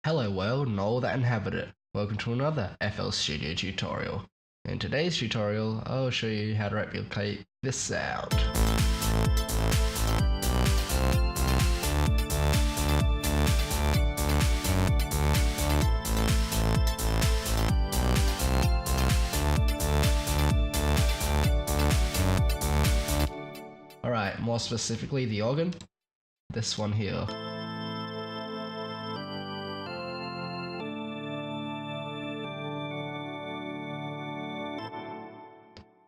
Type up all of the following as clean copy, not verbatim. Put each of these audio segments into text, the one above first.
Hello world and all that inhabit it. Welcome to another FL Studio tutorial. In today's tutorial, I'll show you how to replicate this sound. Alright, more specifically the organ, this one here.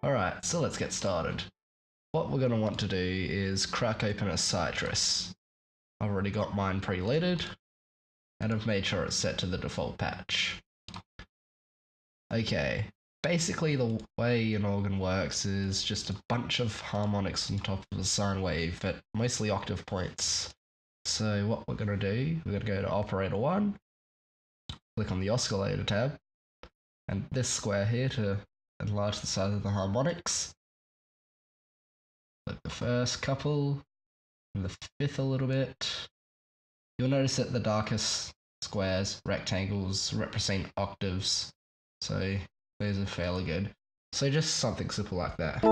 Alright, so let's get started. What we're going to want to do is crack open a Sytrus. I've already got mine preloaded, and I've made sure it's set to the default patch. Okay, basically the way an organ works is just a bunch of harmonics on top of a sine wave at mostly octave points. So what we're going to do, we're going to go to operator 1, click on the oscillator tab, and this square here to enlarge the size of the harmonics. Click the first couple, and the fifth a little bit. You'll notice that the darkest squares, rectangles, represent octaves, so those are fairly good. So just something simple like that.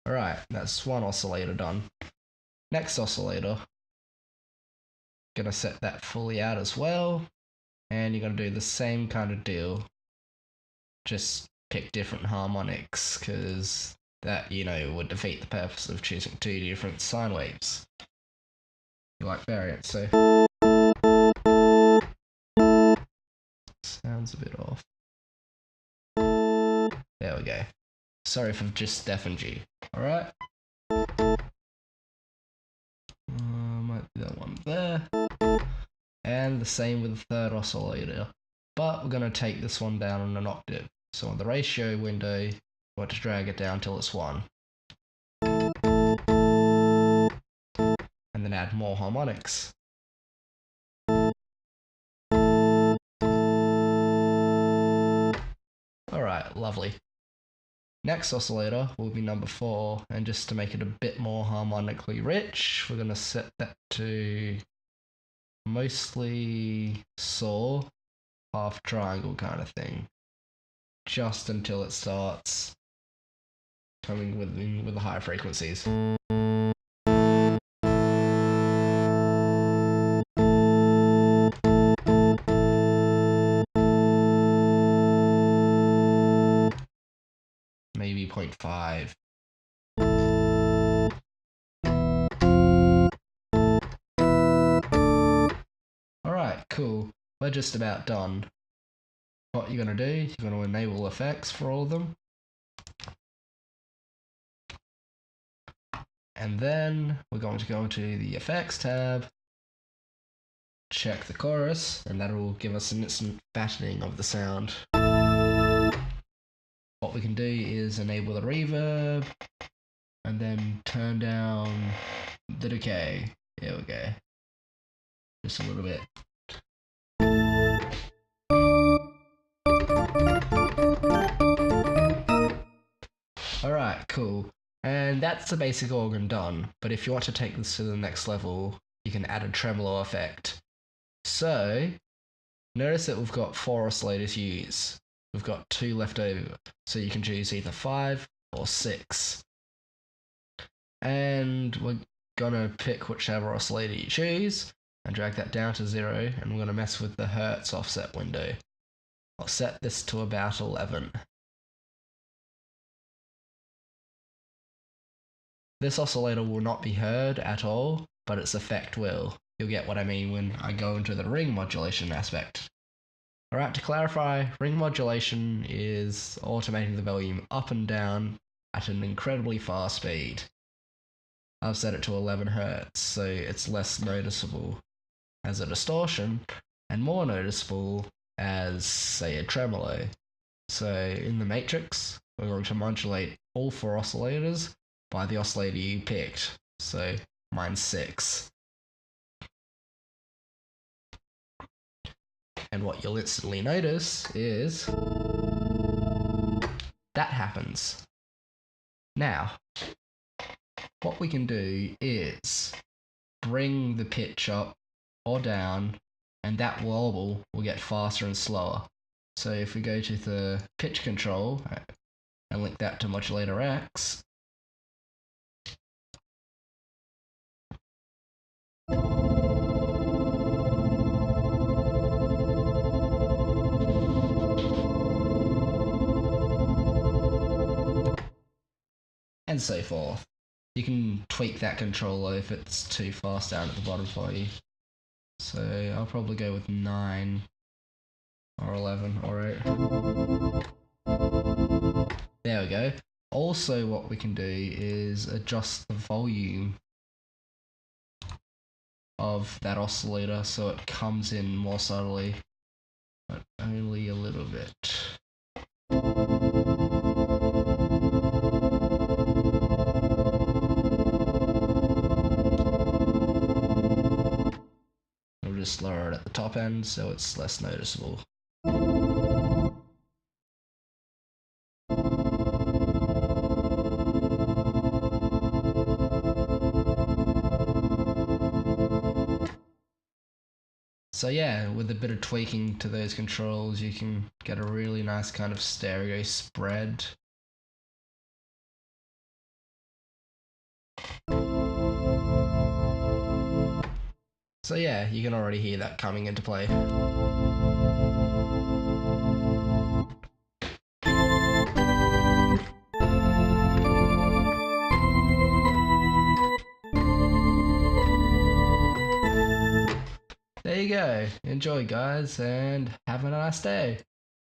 Alright, that's one oscillator done. Next oscillator, gonna set that fully out as well. And you're going to do the same kind of deal, just pick different harmonics, because that, would defeat the purpose of choosing two different sine waves. You like variants, so sounds a bit off. There we go. Sorry if I've just deafened you. Alright. Might be that one there. And the same with the third oscillator, but we're going to take this one down on an octave. So on the ratio window, we want to drag it down till it's 1. And then add more harmonics. Alright, lovely. Next oscillator will be number 4, and just to make it a bit more harmonically rich, we're going to set that to mostly saw, half triangle kind of thing, just until it starts coming with the higher frequencies. Maybe 0.5. Cool, we're just about done. What you're going to do, you're going to enable effects for all of them. And then we're going to go into the effects tab, check the chorus, and that will give us an instant fattening of the sound. What we can do is enable the reverb, and then turn down the decay. There we go. Just a little bit. Alright, cool. And that's the basic organ done, but if you want to take this to the next level, you can add a tremolo effect. So, notice that we've got 4 oscillators to use. We've got 2 left over, so you can choose either 5 or 6. And we're gonna pick whichever oscillator you choose, and drag that down to 0, and we're gonna mess with the Hertz offset window. I'll set this to about 11. This oscillator will not be heard at all, but its effect will. You'll get what I mean when I go into the ring modulation aspect. Alright, to clarify, ring modulation is automating the volume up and down at an incredibly fast speed. I've set it to 11 Hz, so it's less noticeable as a distortion, and more noticeable as, say, a tremolo. So in the matrix, we're going to modulate all 4 oscillators by the oscillator you picked, so mine's 6. And what you'll instantly notice is that happens. Now, what we can do is bring the pitch up or down, and that wobble will get faster and slower. So if we go to the pitch control and link that to modulator X, and so forth. You can tweak that controller if it's too fast down at the bottom for you. So I'll probably go with 9 or 11 or 8. There we go. Also what we can do is adjust the volume of that oscillator so it comes in more subtly, but only a little bit. We'll just lower it at the top end so it's less noticeable. So yeah, with a bit of tweaking to those controls, you can get a really nice kind of stereo spread. So yeah, you can already hear that coming into play. There you go. Enjoy, guys, and have a nice day.